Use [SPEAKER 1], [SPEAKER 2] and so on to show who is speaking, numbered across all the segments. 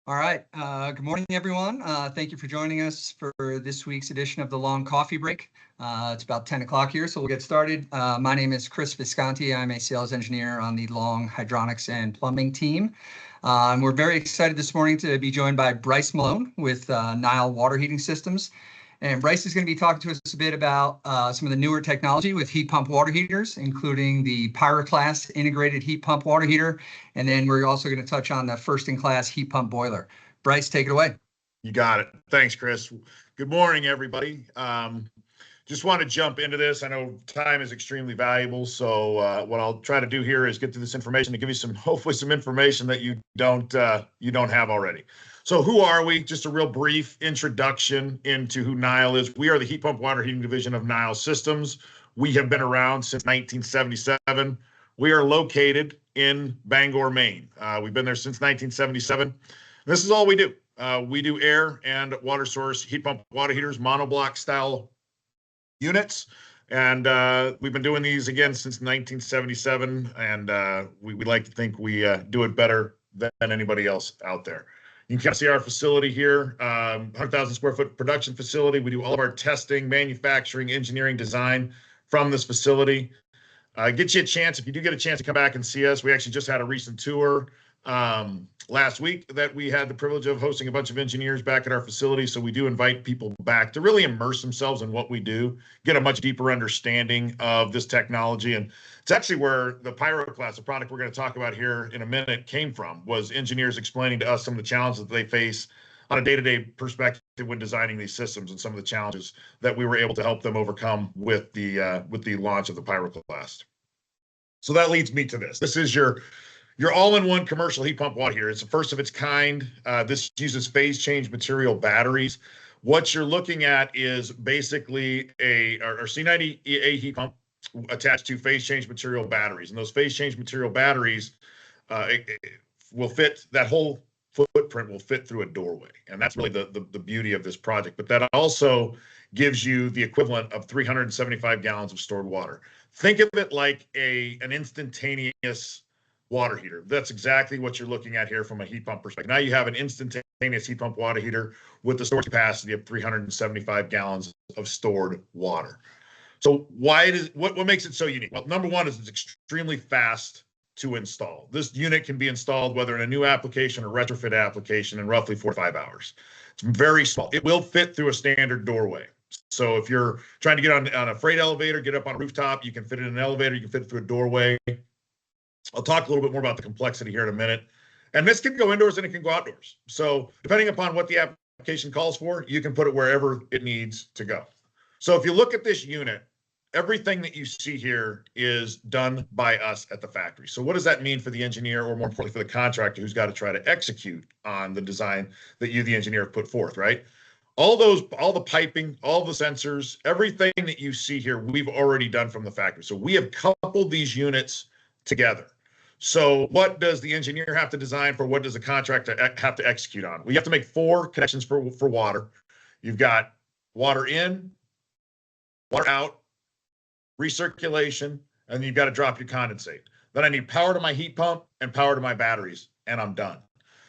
[SPEAKER 1] All right. Good morning, everyone. Thank you for joining us for this week's edition of the Long Coffee Break. It's about 10 o'clock here, so we'll get started. My name is Chris Visconti. I'm a sales engineer on the Long Hydronics and Plumbing team. We're very excited this morning to be joined by Bryce Malone with Nile Water Heating Systems. And Bryce is going to be talking to us a bit about some of the newer technology with heat pump water heaters, including the Pyroclast integrated heat pump water heater. And then we're also going to touch on the first-in-class heat pump boiler. Bryce, take it away.
[SPEAKER 2] You got it. Thanks, Chris. Good morning, everybody. Just want to jump into this. I know time is extremely valuable, so what I'll try to do here is get to this information to give you hopefully some information that you don't have already. So who are we? Just a real brief introduction into who Nile is. We are the heat pump water heating division of Nile Systems. We have been around since 1977. We are located in Bangor, Maine. We've been there since 1977. This is all we do. We do air and water source heat pump water heaters, monoblock style units. And we've been doing these again since 1977. And we like to think we do it better than anybody else out there. You can kind of see our facility here, 100,000 square foot production facility. We do all of our testing, manufacturing, engineering, design from this facility. Get you a chance, if you do get a chance to come back and see us. We actually just had a recent tour last week that we had the privilege of hosting a bunch of engineers back at our facility. So we do invite people back to really immerse themselves in what we do, get a much deeper understanding of this technology. And it's actually where the Pyroclast, the product we're going to talk about here in a minute, came from, was engineers explaining to us some of the challenges that they face on a day-to-day perspective when designing these systems, and some of the challenges that we were able to help them overcome with the launch of the Pyroclast. So that leads me to this. This is your all-in-one commercial heat pump water heater. It's the first of its kind. This uses phase change material batteries. What you're looking at is basically a C90A heat pump attached to phase change material batteries. And those phase change material batteries it will fit, that whole footprint will fit through a doorway. And that's really the beauty of this project. But that also gives you the equivalent of 375 gallons of stored water. Think of it like an instantaneous water heater. That's exactly what you're looking at here from a heat pump perspective. Now you have an instantaneous heat pump water heater with the storage capacity of 375 gallons of stored water. So what makes it so unique? Well, number one is it's extremely fast to install. This unit can be installed whether in a new application or retrofit application in roughly 4 to 5 hours. It's very small. It will fit through a standard doorway. So if you're trying to get on a freight elevator, get up on a rooftop, you can fit it in an elevator, you can fit it through a doorway. I'll talk a little bit more about the complexity here in a minute. And this can go indoors and it can go outdoors. So depending upon what the application calls for, you can put it wherever it needs to go. So if you look at this unit, everything that you see here is done by us at the factory. So what does that mean for the engineer, or more importantly for the contractor who's got to try to execute on the design that you, the engineer, have put forth, right? All the piping, all the sensors, everything that you see here, we've already done from the factory. So we have coupled these units together. So what does the engineer have to design for? What does the contractor have to execute on? We have to make 4 connections for water. You've got water in, water out, recirculation, and then you've got to drop your condensate. Then I need power to my heat pump and power to my batteries, and I'm done.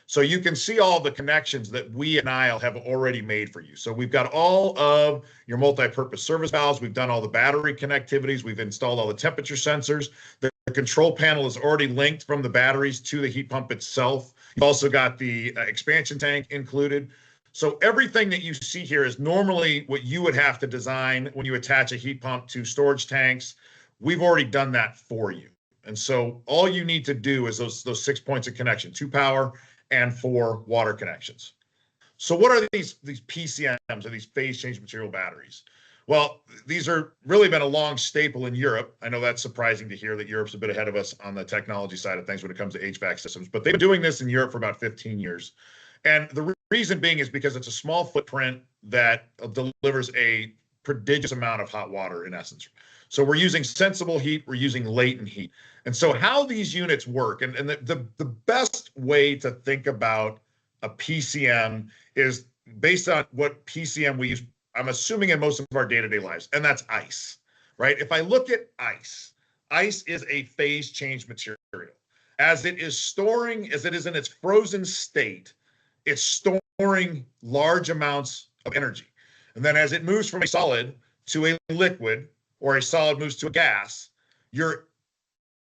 [SPEAKER 2] So you can see all the connections that we at Nile have already made for you. So we've got all of your multi-purpose service valves. We've done all the battery connectivities. We've installed all the temperature sensors. The control panel is already linked from the batteries to the heat pump itself. You've also got the expansion tank included. So everything that you see here is normally what you would have to design when you attach a heat pump to storage tanks. We've already done that for you. And so all you need to do is those 6 points of connection, 2 power and 4 water connections. So what are these PCMs, or these phase change material batteries? Well, these are really been a long staple in Europe. I know that's surprising to hear that Europe's a bit ahead of us on the technology side of things when it comes to HVAC systems, but they've been doing this in Europe for about 15 years. And the reason being is because it's a small footprint that delivers a prodigious amount of hot water in essence. So we're using sensible heat, we're using latent heat. And so how these units work, and the best way to think about a PCM is based on what PCM we use, I'm assuming in most of our day-to-day lives, and that's ice, right? If I look at ice is a phase change material. As it is storing, as it is in its frozen state, it's storing large amounts of energy. And then as it moves from a solid to a liquid, or a solid moves to a gas, you're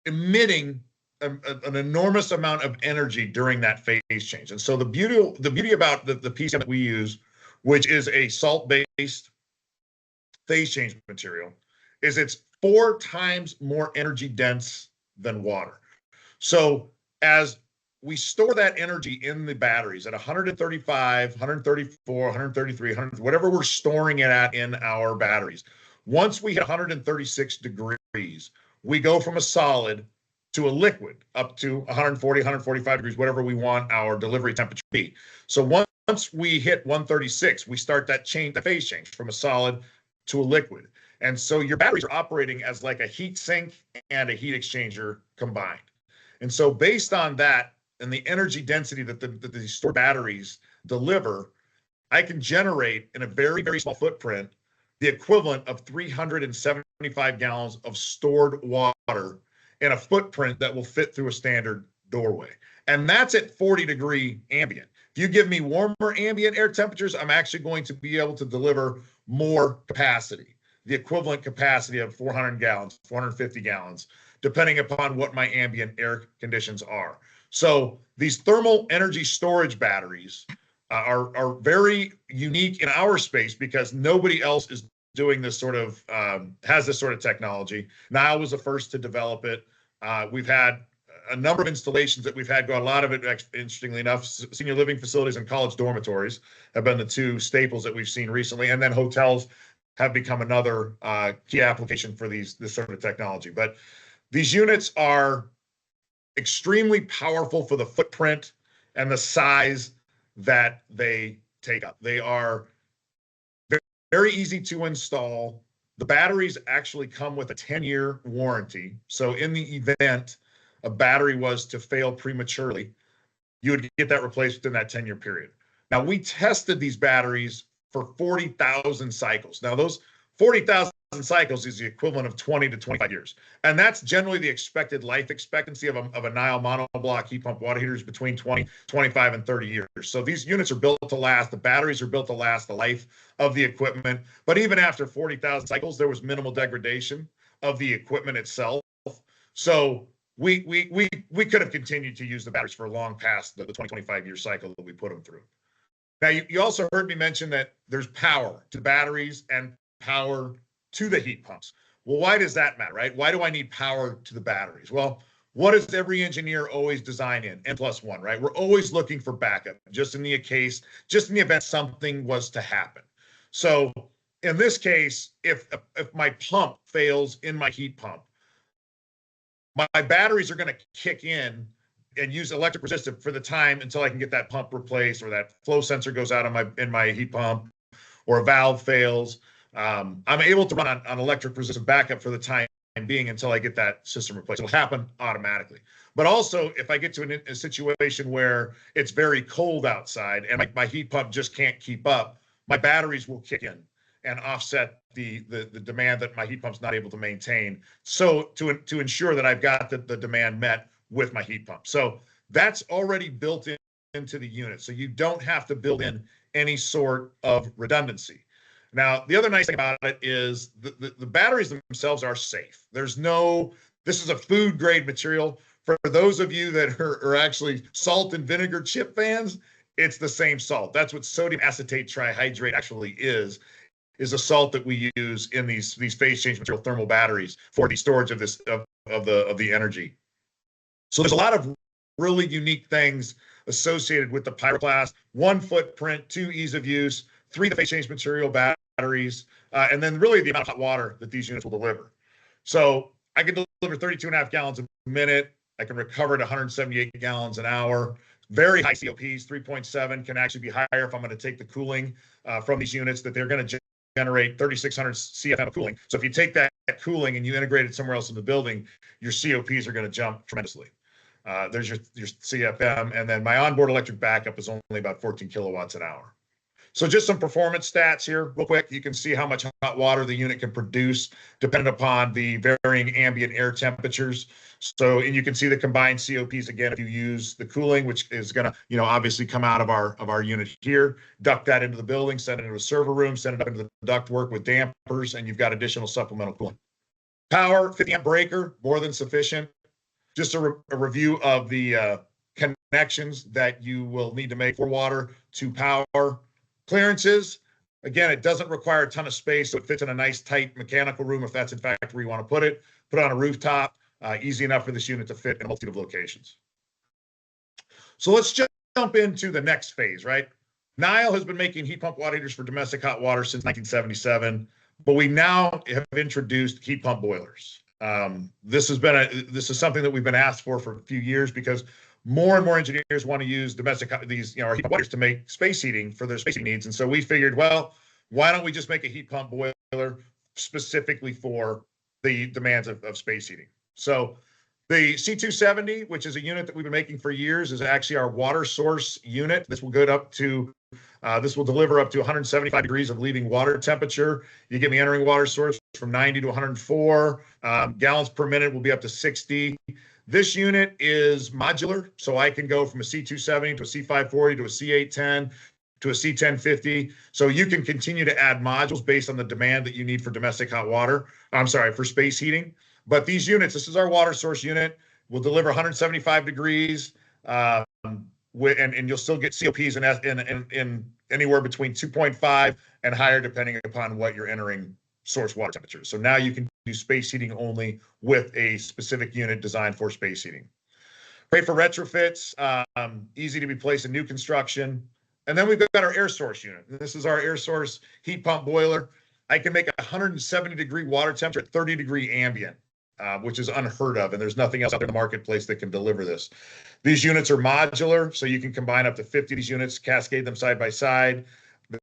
[SPEAKER 2] emitting an enormous amount of energy during that phase change. And so the beauty about the PCM that we use, which is a salt-based phase change material, is it's 4 times more energy dense than water. So as we store that energy in the batteries at 135, 134, 133, 100, whatever we're storing it at in our batteries. Once we hit 136 degrees, we go from a solid to a liquid up to 140, 145 degrees, whatever we want our delivery temperature to be. So once we hit 136, we start that phase change from a solid to a liquid. And so your batteries are operating as like a heat sink and a heat exchanger combined. And so based on that and the energy density that the stored batteries deliver, I can generate in a very, very small footprint the equivalent of 375 gallons of stored water in a footprint that will fit through a standard doorway. And that's at 40-degree ambient. If you give me warmer ambient air temperatures, I'm actually going to be able to deliver more capacity, the equivalent capacity of 400 gallons, 450 gallons, depending upon what my ambient air conditions are. So these thermal energy storage batteries are very unique in our space because nobody else is doing this sort of, has this sort of technology. Nile was the first to develop it. We've had a number of installations that we've had go, a lot of it, interestingly enough, senior living facilities and college dormitories have been the 2 staples that we've seen recently. And then hotels have become another key application for this sort of technology. But these units are extremely powerful for the footprint and the size that they take up. They are very easy to install. The batteries actually come with a 10-year warranty. So in the event a battery was to fail prematurely, you would get that replaced within that 10-year period. Now, we tested these batteries for 40,000 cycles. Now, those 40,000 cycles is the equivalent of 20 to 25 years. And that's generally the expected life expectancy of a Nile monoblock heat pump water heaters between 20, 25, and 30 years. So these units are built to last. The batteries are built to last the life of the equipment. But even after 40,000 cycles, there was minimal degradation of the equipment itself. So we could have continued to use the batteries for long past the 20, 25-year cycle that we put them through. Now, you also heard me mention that there's power to batteries and power to the heat pumps. Well, why does that matter, right? Why do I need power to the batteries? Well, what does every engineer always design in? N+1, right? We're always looking for backup, just in the event something was to happen. So in this case, if my pump fails in my heat pump, my batteries are going to kick in and use electric resistive for the time until I can get that pump replaced, or that flow sensor goes out in my heat pump, or a valve fails. I'm able to run on electric resistive backup for the time being until I get that system replaced. It'll happen automatically. But also, if I get to a situation where it's very cold outside and my heat pump just can't keep up, my batteries will kick in and offset the demand that my heat pump's not able to maintain. So to ensure that I've got the demand met with my heat pump. So that's already built into the unit. So you don't have to build in any sort of redundancy. Now, the other nice thing about it is the batteries themselves are safe. This is a food grade material. For those of you that are actually salt and vinegar chip fans, it's the same salt. That's what sodium acetate trihydrate actually is a salt that we use in these phase change material thermal batteries for the storage of the energy. So there's a lot of really unique things associated with the Pyroclast: 1 footprint, 2 ease of use, 3 the phase change material batteries, and then really the amount of hot water that these units will deliver. So I can deliver 32.5 gallons a minute. I can recover at 178 gallons an hour. Very high COPs, 3.7, can actually be higher if I'm going to take the cooling from these units, that they're going to generate 3,600 CFM of cooling. So if you take that cooling and you integrate it somewhere else in the building, your COPs are going to jump tremendously. There's your CFM, and then my onboard electric backup is only about 14 kilowatts an hour. So just some performance stats here real quick. You can see how much hot water the unit can produce depending upon the varying ambient air temperatures. So, and you can see the combined COPs again if you use the cooling, which is going to, obviously come out of our unit here, duct that into the building, send it into a server room, send it up into the ductwork with dampers, and you've got additional supplemental cooling. Power, 50 amp breaker, more than sufficient. Just a review of the connections that you will need to make for water to power. Clearances, again, it doesn't require a ton of space, so it fits in a nice tight mechanical room if that's in fact where you want to put it. Put it on a rooftop, easy enough for this unit to fit in a multitude of locations. So let's just jump into the next phase, right? Nile has been making heat pump water heaters for domestic hot water since 1977, but we now have introduced heat pump boilers. This is something that we've been asked for a few years because more and more engineers want to use domestic our heat pump boilers to make space heating for their space heating needs. And so we figured, well, why don't we just make a heat pump boiler specifically for the demands of space heating? So the C270, which is a unit that we've been making for years, is actually our water source unit. This will deliver up to 175 degrees of leaving water temperature. You get me entering water source from 90 to 104 gallons per minute. Will be up to 60. This unit is modular, so I can go from a C270 to a C540 to a C810 to a C1050. So you can continue to add modules based on the demand that you need for domestic hot water. For space heating. But these units, this is our water source unit, will deliver 175 degrees, and you'll still get COPs in anywhere between 2.5 and higher, depending upon what you're entering source water temperature. So now you can do space heating only with a specific unit designed for space heating. Great for retrofits, easy to be placed in new construction. And then we've got our air source unit. This is our air source heat pump boiler. I can make a 170 degree water temperature at 30 degree ambient, which is unheard of. And there's nothing else out there in the marketplace that can deliver this. These units are modular, so you can combine up to 50 of these units, cascade them side by side.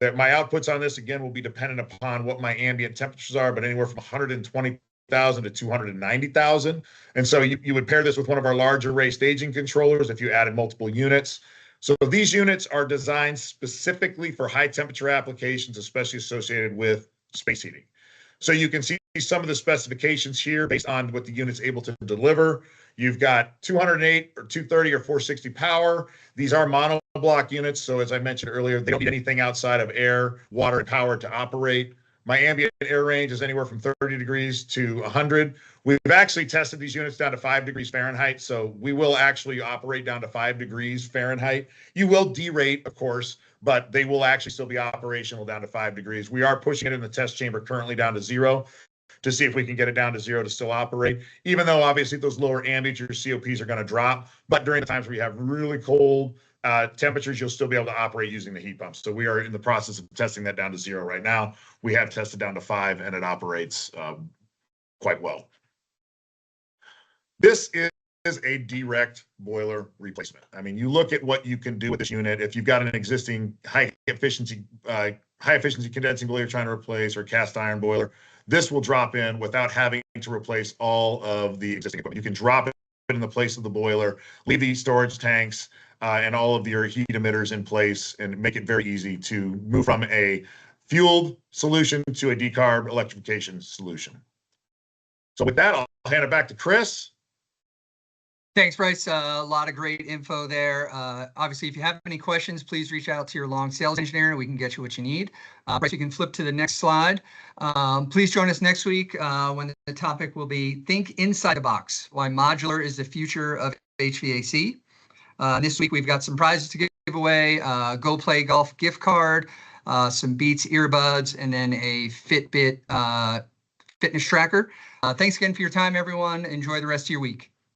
[SPEAKER 2] My outputs on this, again, will be dependent upon what my ambient temperatures are, but anywhere from 120,000 to 290,000. And so you would pair this with one of our large array staging controllers if you added multiple units. So these units are designed specifically for high temperature applications, especially associated with space heating. So you can see some of the specifications here based on what the unit's able to deliver. You've got 208 or 230 or 460 power. These are monoblock units. So as I mentioned earlier, they don't need anything outside of air, water, and power to operate. My ambient air range is anywhere from 30 degrees to 100. We've actually tested these units down to 5 degrees Fahrenheit. So we will actually operate down to 5 degrees Fahrenheit. You will derate, of course, but they will actually still be operational down to 5 degrees. We are pushing it in the test chamber currently down to 0 to see if we can get it down to 0 to still operate, even though obviously those lower ambient your COPs are going to drop. But during the times where you have really cold temperatures, you'll still be able to operate using the heat pumps. So we are in the process of testing that down to 0 right now. We have tested down to 5 and it operates quite well. This is a direct boiler replacement. I mean, you look at what you can do with this unit. If you've got an existing high efficiency condensing boiler you're trying to replace, or cast iron boiler, this will drop in without having to replace all of the existing equipment. You can drop it in the place of the boiler, leave these storage tanks and all of your heat emitters in place, and make it very easy to move from a fueled solution to a decarb electrification solution. So with that, I'll hand it back to Chris.
[SPEAKER 1] Thanks, Bryce. A lot of great info there. Obviously, if you have any questions, please reach out to your long sales engineer and we can get you what you need. Bryce, you can flip to the next slide. Please join us next week when the topic will be Think Inside the Box, Why Modular is the Future of HVAC. This week, we've got some prizes to give away, Go Play Golf gift card, some Beats earbuds, and then a Fitbit fitness tracker. Thanks again for your time, everyone. Enjoy the rest of your week.